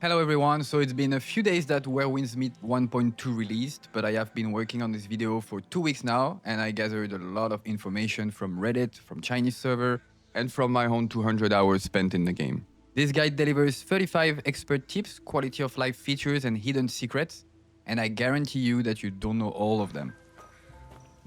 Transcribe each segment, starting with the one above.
Hello everyone, so it's been a few days that Where Winds Meet 1.2 released, but I have been working on this video for 2 weeks now, and I gathered a lot of information from Reddit, from Chinese server, and from my own 200 hours spent in the game. This guide delivers 35 expert tips, quality of life features, and hidden secrets, and I guarantee you that you don't know all of them.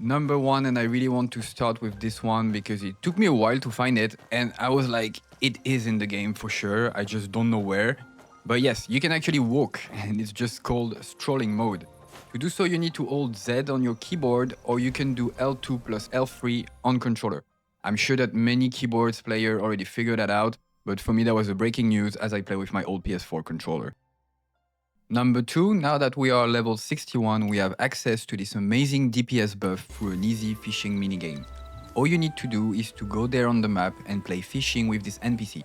Number one, and I really want to start with this one because it took me a while to find it, and I was like, it is in the game for sure, I just don't know where. But yes, you can actually walk, and it's just called Strolling mode. To do so, you need to hold Z on your keyboard, or you can do L2 plus L3 on controller. I'm sure that many keyboards player already figured that out, but for me that was a breaking news as I play with my old PS4 controller. Number two, now that we are level 61, we have access to this amazing DPS buff through an easy fishing minigame. All you need to do is to go there on the map and play fishing with this NPC.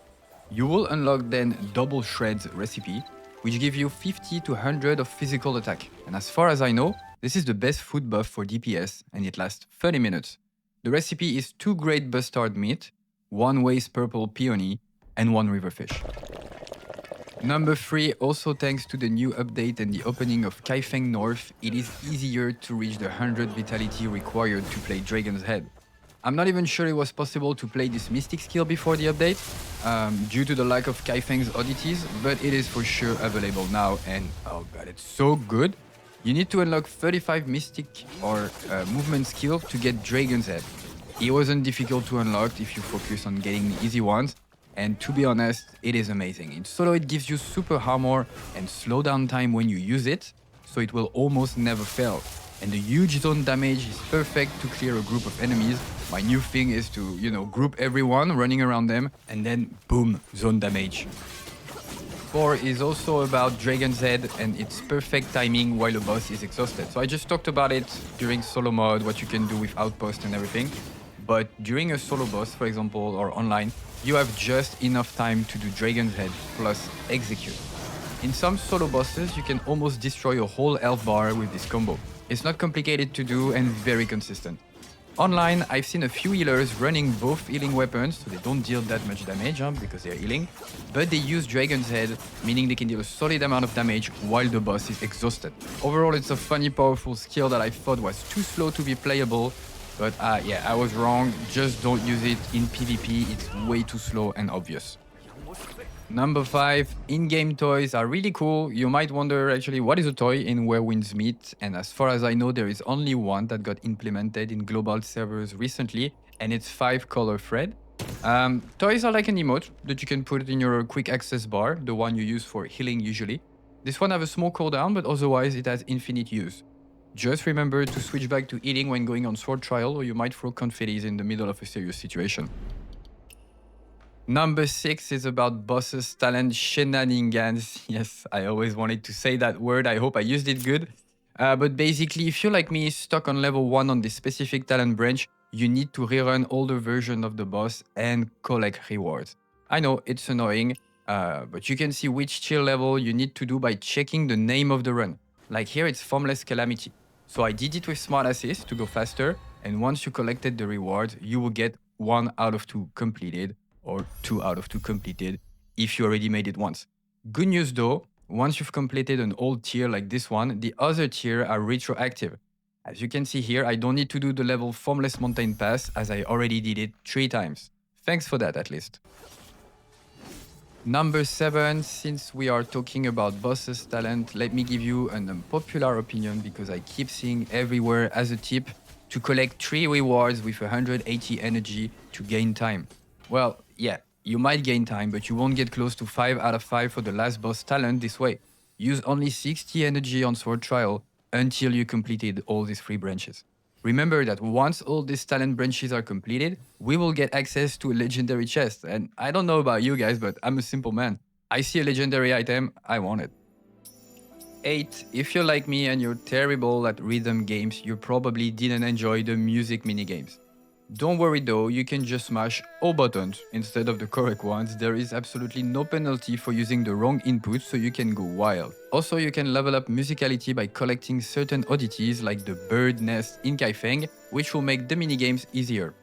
You will unlock then Double Shreds recipe, which give you 50 to 100 of physical attack. And as far as I know, this is the best food buff for DPS and it lasts 30 minutes. The recipe is 2 great bustard meat, 1 waste purple peony, and 1 river fish. Number 3, also thanks to the new update and the opening of Kaifeng North, it is easier to reach the 100 vitality required to play Dragon's Head. I'm not even sure it was possible to play this Mystic skill before the update, due to the lack of Kaifeng's oddities, but it is for sure available now, and oh god, it's so good. You need to unlock 35 Mystic or movement skill to get Dragon's Head. It wasn't difficult to unlock if you focus on getting the easy ones, and to be honest, it is amazing. In solo, it gives you super armor and slowdown time when you use it, so it will almost never fail. And the huge zone damage is perfect to clear a group of enemies. My new thing is to, group everyone running around them and then boom, zone damage. 4 is also about Dragon's Head and its perfect timing while the boss is exhausted. So I just talked about it during solo mode, what you can do with Outpost and everything. But during a solo boss, for example, or online, you have just enough time to do Dragon's Head plus execute. In some solo bosses, you can almost destroy a whole health bar with this combo. It's not complicated to do and very consistent. Online, I've seen a few healers running both healing weapons, so they don't deal that much damage because they're healing, but they use Dragon's Head, meaning they can deal a solid amount of damage while the boss is exhausted. Overall, it's a funny, powerful skill that I thought was too slow to be playable, but yeah, I was wrong. Just don't use it in PvP, it's way too slow and obvious. Number 5, in-game toys are really cool. You might wonder actually what is a toy in Where Winds Meet, and as far as I know there is only one that got implemented in global servers recently, and it's 5 color thread. Toys are like an emote that you can put in your quick access bar, the one you use for healing usually. This one has a small cooldown, but otherwise it has infinite use. Just remember to switch back to healing when going on sword trial, or you might throw confettis in the middle of a serious situation. Number 6 is about bosses' talent shenanigans. Yes, I always wanted to say that word. I hope I used it good. But basically, if you're like me, stuck on level 1 on this specific talent branch, you need to rerun older version of the boss and collect rewards. I know, it's annoying, but you can see which tier level you need to do by checking the name of the run. Like here, it's Formless Calamity. So I did it with Smart Assist to go faster, and once you collected the reward, you will get 1 out of 2 completed, or 2 out of 2 completed if you already made it once. Good news though, once you've completed an old tier like this one, the other tier are retroactive. As you can see here, I don't need to do the level Formless Mountain Pass as I already did it 3 times. Thanks for that at least. Number 7, since we are talking about bosses' talent, let me give you an unpopular opinion because I keep seeing everywhere as a tip to collect 3 rewards with 180 energy to gain time. Well, yeah, you might gain time, but you won't get close to 5 out of 5 for the last boss talent this way. Use only 60 energy on Sword Trial until you completed all these 3 branches. Remember that once all these talent branches are completed, we will get access to a legendary chest. And I don't know about you guys, but I'm a simple man. I see a legendary item, I want it. 8. If you're like me and you're terrible at rhythm games, you probably didn't enjoy the music minigames. Don't worry though, you can just smash all buttons instead of the correct ones. There is absolutely no penalty for using the wrong input, so you can go wild. Also, you can level up musicality by collecting certain oddities like the bird nest in Kaifeng, which will make the minigames easier.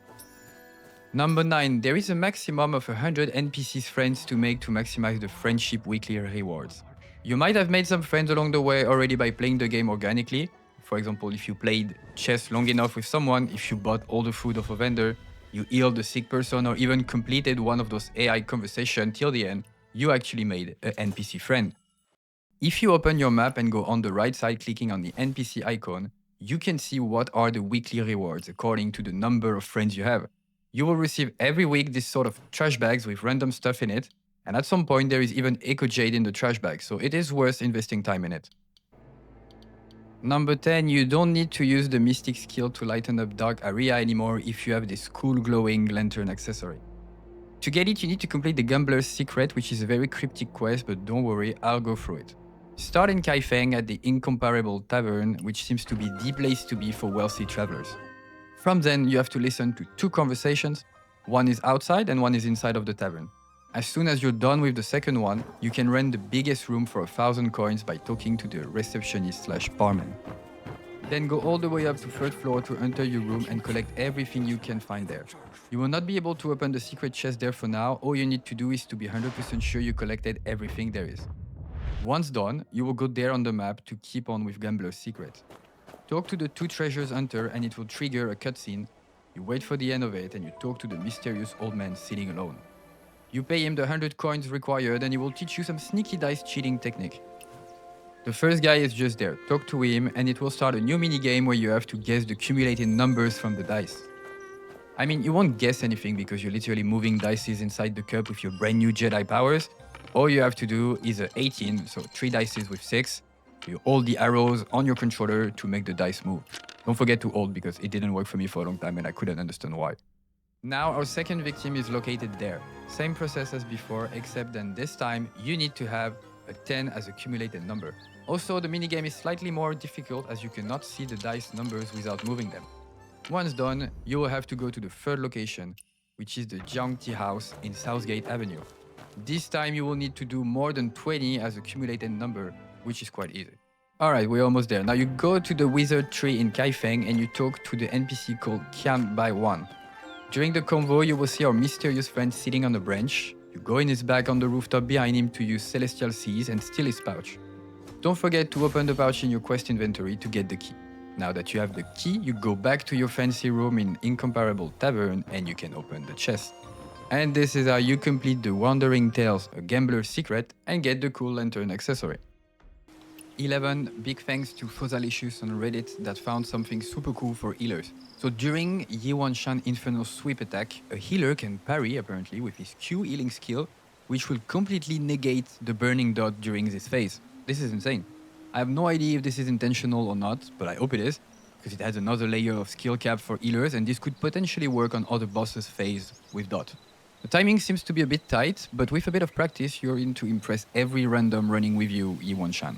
Number 9, there is a maximum of 100 NPCs friends to make to maximize the friendship weekly rewards. You might have made some friends along the way already by playing the game organically. For example, if you played chess long enough with someone, if you bought all the food of a vendor, you healed a sick person, or even completed one of those AI conversations till the end, you actually made an NPC friend. If you open your map and go on the right side clicking on the NPC icon, you can see what are the weekly rewards according to the number of friends you have. You will receive every week this sort of trash bags with random stuff in it, and at some point there is even EchoJade in the trash bag, so it is worth investing time in it. Number 10, you don't need to use the Mystic skill to lighten up dark area anymore if you have this cool glowing lantern accessory. To get it, you need to complete the Gambler's Secret, which is a very cryptic quest, but don't worry, I'll go through it. Start in Kaifeng at the Incomparable Tavern, which seems to be the place to be for wealthy travelers. From then, you have to listen to 2 conversations. One is outside and one is inside of the tavern. As soon as you're done with the second one, you can rent the biggest room for 1,000 coins by talking to the receptionist/barman. Then go all the way up to 3rd floor to enter your room and collect everything you can find there. You will not be able to open the secret chest there for now. All you need to do is to be 100% sure you collected everything there is. Once done, you will go there on the map to keep on with Gambler's Secret. Talk to the 2 treasures hunter and it will trigger a cutscene. You wait for the end of it and you talk to the mysterious old man sitting alone. You pay him the 100 coins required and he will teach you some sneaky dice cheating technique. The first guy is just there. Talk to him and it will start a new minigame where you have to guess the cumulated numbers from the dice. I mean, you won't guess anything because you're literally moving dices inside the cup with your brand new Jedi powers. All you have to do is 18, so 3 dices with 6. You hold the arrows on your controller to make the dice move. Don't forget to hold because it didn't work for me for a long time and I couldn't understand why. Now our second victim is located there. Same process as before, except then this time you need to have a 10 as a cumulated number. Also, the minigame is slightly more difficult as you cannot see the dice numbers without moving them. Once done, you will have to go to the 3rd location, which is the Jiangti House in Southgate Avenue. This time you will need to do more than 20 as a cumulated number, which is quite easy. Alright, we're almost there. Now you go to the wizard tree in Kaifeng and you talk to the NPC called Qian Bai Wan. During the convo, you will see our mysterious friend sitting on a branch. You go in his bag on the rooftop behind him to use Celestial Seas and steal his pouch. Don't forget to open the pouch in your quest inventory to get the key. Now that you have the key, you go back to your fancy room in Incomparable Tavern and you can open the chest. And this is how you complete the Wandering Tales, a Gambler's Secret, and get the cool lantern accessory. 11. Big thanks to Fosalicious on Reddit that found something super cool for healers. So during Yiwanshan Infernal Sweep attack, a healer can parry apparently with his Q healing skill, which will completely negate the burning dot during this phase. This is insane. I have no idea if this is intentional or not, but I hope it is, because it adds another layer of skill cap for healers and this could potentially work on other bosses' phase with dot. The timing seems to be a bit tight, but with a bit of practice, you're in to impress every random running with you, Yiwanshan.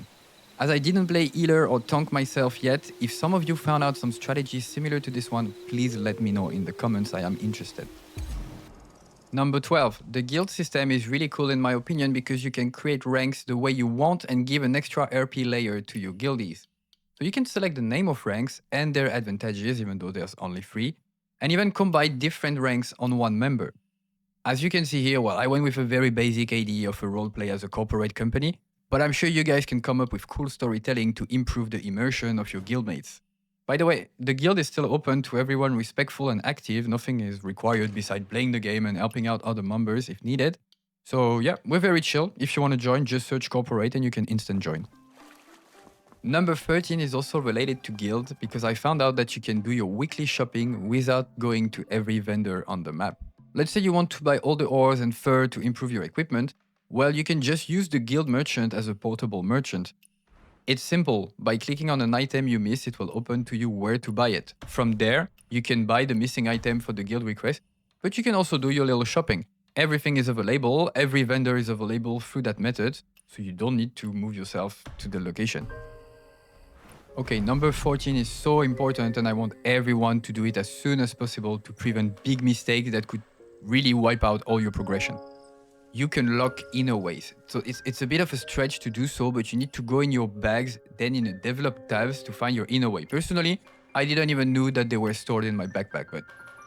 As I didn't play healer or tank myself yet, if some of you found out some strategies similar to this one, please let me know in the comments, I am interested. Number 12. The guild system is really cool in my opinion because you can create ranks the way you want and give an extra RP layer to your guildies. So you can select the name of ranks and their advantages, even though there's only 3, and even combine different ranks on one member. As you can see here, well, I went with a very basic idea of a roleplay as a corporate company, but I'm sure you guys can come up with cool storytelling to improve the immersion of your guildmates. By the way, the guild is still open to everyone respectful and active. Nothing is required besides playing the game and helping out other members if needed. So yeah, we're very chill. If you want to join, just search corporate and you can instant join. Number 13 is also related to guild because I found out that you can do your weekly shopping without going to every vendor on the map. Let's say you want to buy all the ores and fur to improve your equipment. Well, you can just use the guild merchant as a portable merchant. It's simple. By clicking on an item you miss, it will open to you where to buy it. From there, you can buy the missing item for the guild request, but you can also do your little shopping. Everything is available, every vendor is available through that method, so you don't need to move yourself to the location. Okay, number 14 is so important and I want everyone to do it as soon as possible to prevent big mistakes that could really wipe out all your progression. You can lock inner ways. So it's a bit of a stretch to do so, but you need to go in your bags, then in the develop tabs to find your inner way. Personally, I didn't even know that they were stored in my backpack,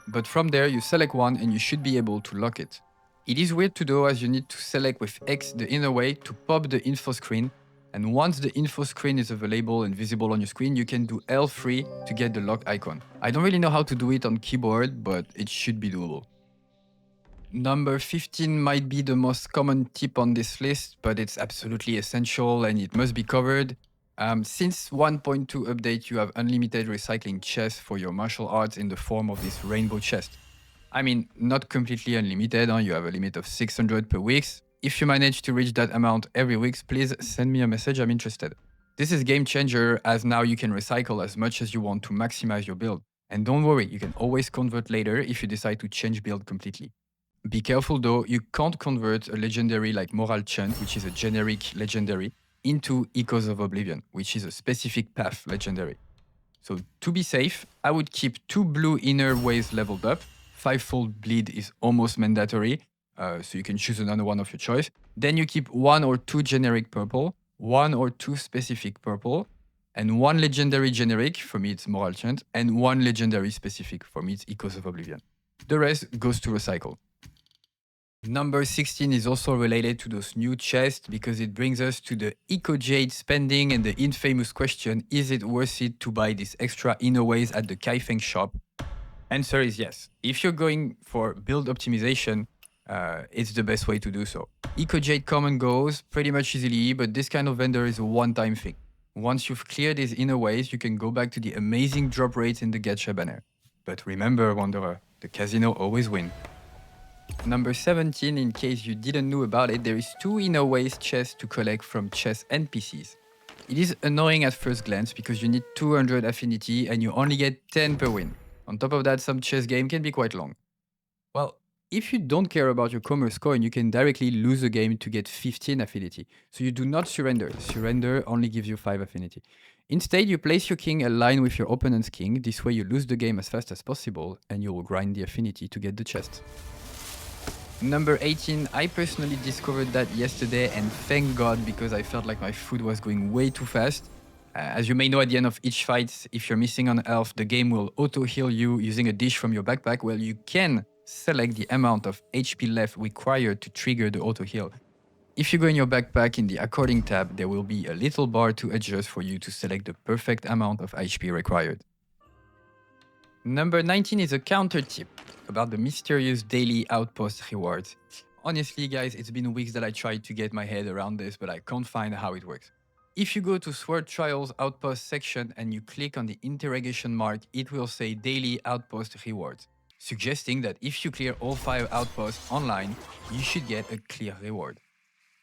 but from there you select one and you should be able to lock it. It is weird to do as you need to select with X the inner way to pop the info screen, And once the info screen is available and visible on your screen, you can do L3 to get the lock icon. I don't really know how to do it on keyboard, but it should be doable. Number 15 might be the most common tip on this list, but it's absolutely essential and it must be covered. Since 1.2 update, you have unlimited recycling chests for your martial arts in the form of this rainbow chest. I mean, not completely unlimited, you have a limit of 600 per week. If you manage to reach that amount every week, please send me a message, I'm interested. This is game changer, as now you can recycle as much as you want to maximize your build. And don't worry, you can always convert later if you decide to change build completely. Be careful though, you can't convert a legendary like Moral Chant, which is a generic legendary, into Echoes of Oblivion, which is a specific path legendary. So to be safe, I would keep 2 blue Inner Ways leveled up. 5-fold bleed is almost mandatory, so you can choose another one of your choice. Then you keep 1 or 2 generic purple, 1 or 2 specific purple, and 1 legendary generic, for me it's Moral Chant, and 1 legendary specific, for me it's Echoes of Oblivion. The rest goes to recycle. Number 16 is also related to those new chests because it brings us to the EchoJade spending and the infamous question, is it worth it to buy these extra Inner Ways at the Kaifeng shop? Answer is yes. If you're going for build optimization, it's the best way to do so. EchoJade come and goes pretty much easily, but this kind of vendor is a one-time thing. Once you've cleared these Inner Ways, you can go back to the amazing drop rates in the gacha banner. But remember, Wanderer, the casino always wins. Number 17, in case you didn't know about it, there is 2 Inner Ways chests to collect from chess NPCs. It is annoying at first glance because you need 200 affinity and you only get 10 per win. On top of that, some chess game can be quite long. Well, if you don't care about your commerce coin, you can directly lose the game to get 15 affinity. So you do not surrender. Surrender only gives you 5 affinity. Instead, you place your king aligned with your opponent's king. This way you lose the game as fast as possible and you will grind the affinity to get the chest. Number 18, I personally discovered that yesterday and thank God because I felt like my food was going way too fast. As you may know, at the end of each fight, if you're missing an health, the game will auto-heal you using a dish from your backpack. Well, you can select the amount of HP left required to trigger the auto-heal. If you go in your backpack in the According tab, there will be a little bar to adjust for you to select the perfect amount of HP required. Number 19 is a counter tip about the mysterious daily Outpost rewards. Honestly, guys, it's been weeks that I tried to get my head around this, but I can't find how it works. If you go to Sword Trials Outpost section and you click on the interrogation mark, it will say Daily Outpost Rewards, suggesting that if you clear all 5 outposts online, you should get a clear reward.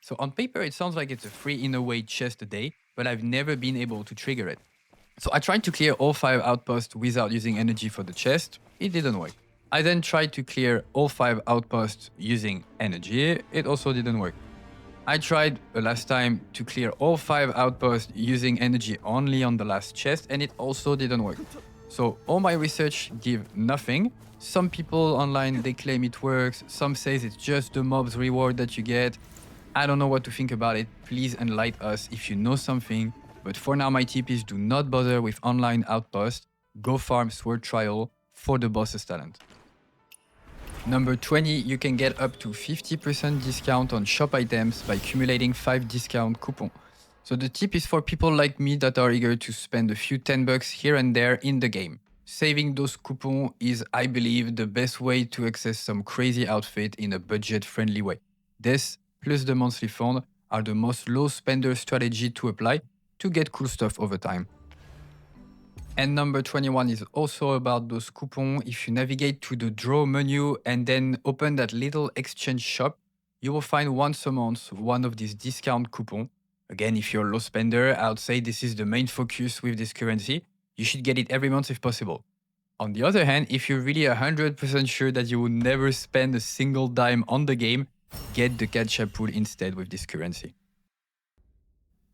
So on paper, it sounds like it's a free Inner Way chest a day, but I've never been able to trigger it. So I tried to clear all 5 outposts without using energy for the chest. It didn't work. I then tried to clear all 5 outposts using energy. It also didn't work. I tried last time to clear all 5 outposts using energy only on the last chest, and it also didn't work. So all my research give nothing. Some people online, they claim it works. Some says it's just the mob's reward that you get. I don't know what to think about it. Please enlighten us if you know something. But for now, my tip is do not bother with online outposts. Go farm Sword Trial for the boss's talent. Number 20, you can get up to 50% discount on shop items by accumulating 5 discount coupons. So the tip is for people like me that are eager to spend a few $10 here and there in the game. Saving those coupons is, I believe, the best way to access some crazy outfit in a budget-friendly way. This, plus the monthly fund, are the most low spender strategy to apply to get cool stuff over time. And number 21 is also about those coupons. If you navigate to the draw menu and then open that little exchange shop, you will find once a month one of these discount coupons. Again, if you're a low spender, I would say this is the main focus with this currency. You should get it every month if possible. On the other hand, if you're really 100% sure that you will never spend a single dime on the game, get the gacha pool instead with this currency.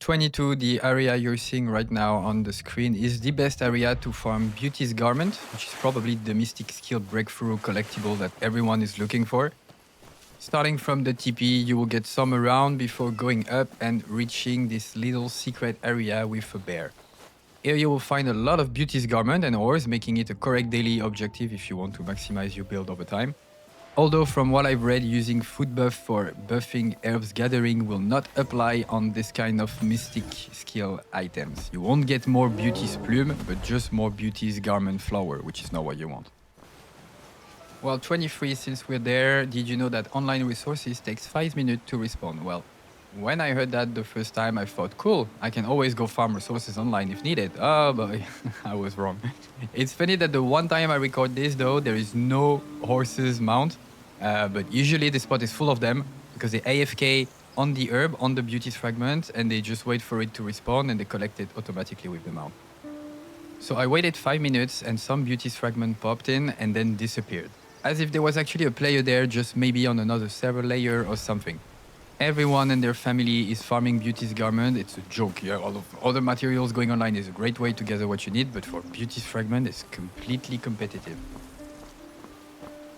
22, the area you're seeing right now on the screen, is the best area to farm Beauty's Garment, which is probably the Mystic Skill Breakthrough collectible that everyone is looking for. Starting from the TP, you will get some around before going up and reaching this little secret area with a bear. Here you will find a lot of Beauty's Garment and ores, making it a correct daily objective if you want to maximize your build over time. Although from what I've read, using food buff for buffing herbs gathering will not apply on this kind of mystic skill items. You won't get more Beauty's Plume, but just more Beauty's Garment Flower, which is not what you want. Well, 23, since we're there, did you know that online resources takes 5 minutes to respawn? Well, when I heard that the first time, I thought, cool, I can always go farm resources online if needed. Oh, but I was wrong. It's funny that the one time I record this, though, there is no horses mount. But usually the spot is full of them because they AFK on the herb, on the Beauty's Fragment, and they just wait for it to respawn and they collect it automatically with the mount. So I waited 5 minutes and some Beauty's Fragment popped in and then disappeared. As if there was actually a player there, just maybe on another server layer or something. Everyone and their family is farming Beauty's Garment. It's a joke. Yeah, all of other materials going online is a great way to gather what you need, but for Beauty's Fragment, it's completely competitive.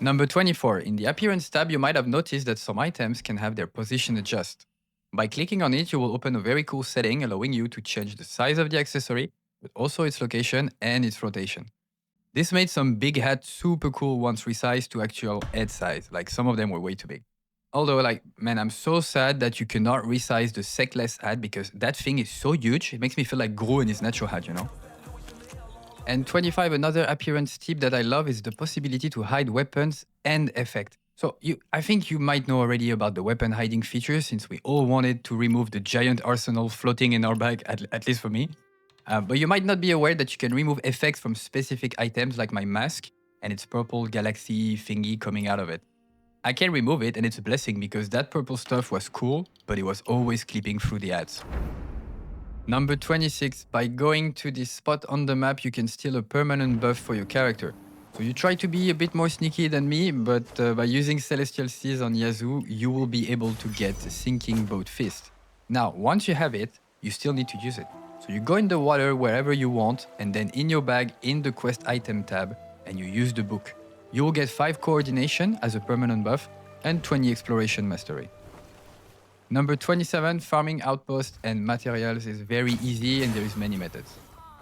Number 24. In the Appearance tab, you might have noticed that some items can have their position adjust. By clicking on it, you will open a very cool setting allowing you to change the size of the accessory, but also its location and its rotation. This made some big hats super cool once resized to actual head size, like some of them were way too big. Although, man, I'm so sad that you cannot resize the Sectless hat because that thing is so huge, it makes me feel like Gru in his natural hat, you know? And 25, another appearance tip that I love is the possibility to hide weapons and effect. So I think you might know already about the weapon hiding feature since we all wanted to remove the giant arsenal floating in our bag, at least for me. But you might not be aware that you can remove effects from specific items like my mask and its purple galaxy thingy coming out of it. I can remove it and it's a blessing because that purple stuff was cool, but it was always clipping through the ads. Number 26, by going to this spot on the map, you can steal a permanent buff for your character. So you try to be a bit more sneaky than me, but by using Celestial Seas on Yazoo, you will be able to get Sinking Boat Fist. Now, once you have it, you still need to use it. So you go in the water wherever you want, and then in your bag, in the quest item tab, and you use the book. You will get 5 coordination as a permanent buff and 20 exploration mastery. Number 27, farming outposts and materials is very easy and there is many methods.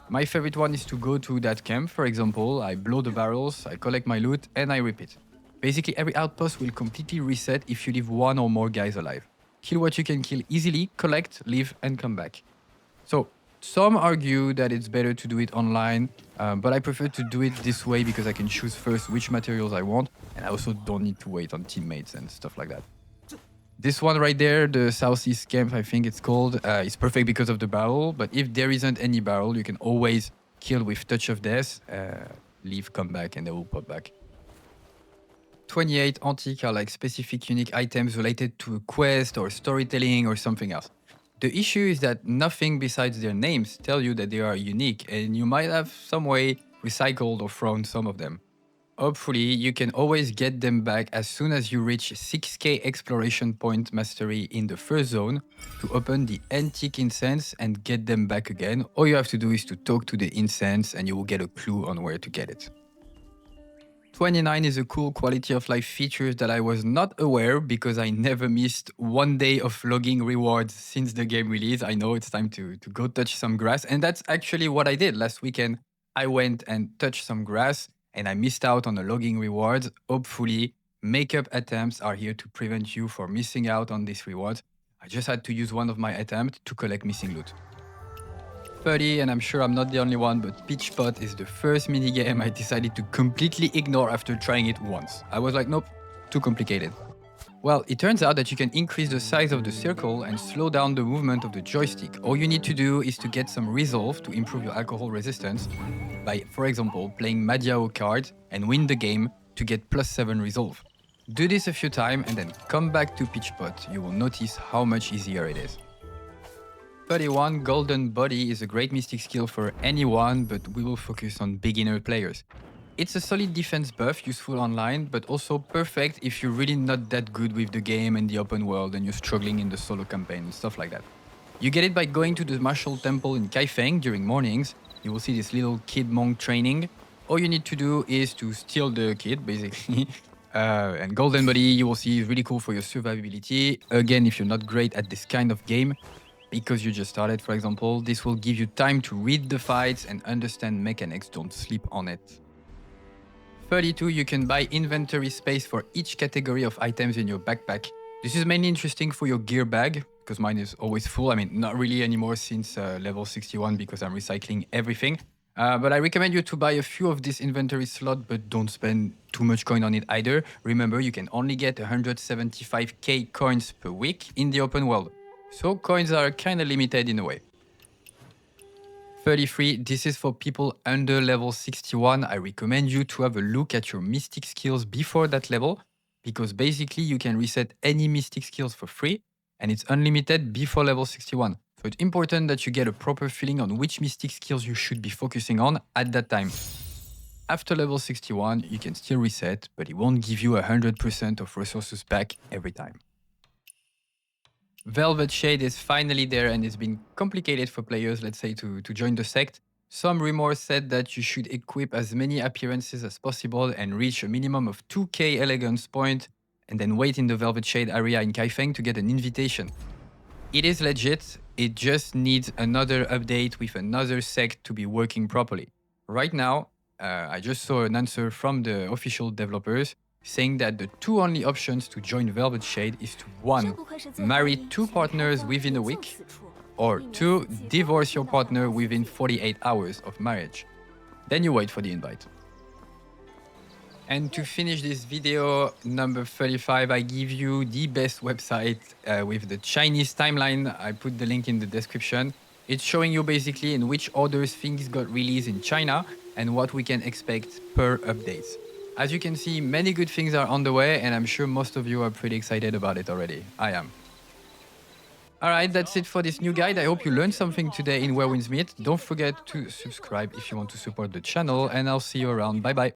My favorite one is to go to that camp, for example, I blow the barrels, I collect my loot and I repeat. Basically every outpost will completely reset if you leave one or more guys alive. Kill what you can kill easily, collect, leave and come back. So some argue that it's better to do it online, but I prefer to do it this way because I can choose first which materials I want and I also don't need to wait on teammates and stuff like that. This one right there, the Southeast Camp, I think it's called, is perfect because of the barrel. But if there isn't any barrel, you can always kill with Touch of Death, leave, come back, and they will pop back. 28 antique are like specific unique items related to a quest or storytelling or something else. The issue is that nothing besides their names tell you that they are unique, and you might have some way recycled or thrown some of them. Hopefully, you can always get them back as soon as you reach 6k exploration point mastery in the first zone to open the antique incense and get them back again. All you have to do is to talk to the incense and you will get a clue on where to get it. 29 is a cool quality of life feature that I was not aware because I never missed one day of logging rewards since the game release. I know it's time to go touch some grass, and that's actually what I did last weekend. I went and touched some grass and I missed out on the logging rewards. Hopefully, makeup attempts are here to prevent you from missing out on these rewards. I just had to use one of my attempts to collect missing loot. 30, and I'm sure I'm not the only one, but Pitch Pot is the first minigame I decided to completely ignore after trying it once. I was like, nope, too complicated. Well, it turns out that you can increase the size of the circle and slow down the movement of the joystick. All you need to do is to get some resolve to improve your alcohol resistance by, for example, playing Madiao card and win the game to get +7 resolve. Do this a few times and then come back to Pitch Pot. You will notice how much easier it is. 31, Golden Body is a great mystic skill for anyone, but we will focus on beginner players. It's a solid defense buff, useful online, but also perfect if you're really not that good with the game and the open world and you're struggling in the solo campaign and stuff like that. You get it by going to the Martial Temple in Kaifeng during mornings. You will see this little kid monk training. All you need to do is to steal the kid, basically. And Golden Body, you will see, is really cool for your survivability. Again, if you're not great at this kind of game, because you just started, for example, this will give you time to read the fights and understand mechanics. Don't sleep on it. 32, you can buy inventory space for each category of items in your backpack. This is mainly interesting for your gear bag, because mine is always full. I mean, not really anymore since level 61 because I'm recycling everything. But I recommend you to buy a few of this inventory slot, but don't spend too much coin on it either. Remember, you can only get 175k coins per week in the open world. So coins are kind of limited in a way. 33, this is for people under level 61. I recommend you to have a look at your mystic skills before that level, because basically you can reset any mystic skills for free, and it's unlimited before level 61. So it's important that you get a proper feeling on which mystic skills you should be focusing on at that time. After level 61, you can still reset, but it won't give you 100% of resources back every time. Velvet Shade is finally there, and it's been complicated for players, let's say, to join the sect. Some rumors said that you should equip as many appearances as possible and reach a minimum of 2k elegance point, and then wait in the Velvet Shade area in Kaifeng to get an invitation. It is legit, it just needs another update with another sect to be working properly. Right now, I just saw an answer from the official developers saying that the two only options to join Velvet Shade is to 1. Marry 2 partners within a week, or 2. Divorce your partner within 48 hours of marriage. Then you wait for the invite. And to finish this video, number 35, I give you the best website with the Chinese timeline. I put the link in the description. It's showing you basically in which orders things got released in China and what we can expect per updates. As you can see, many good things are on the way, and I'm sure most of you are pretty excited about it already. I am. Alright, that's it for this new guide. I hope you learned something today in Where Winds Meet. Don't forget to subscribe if you want to support the channel, and I'll see you around. Bye bye.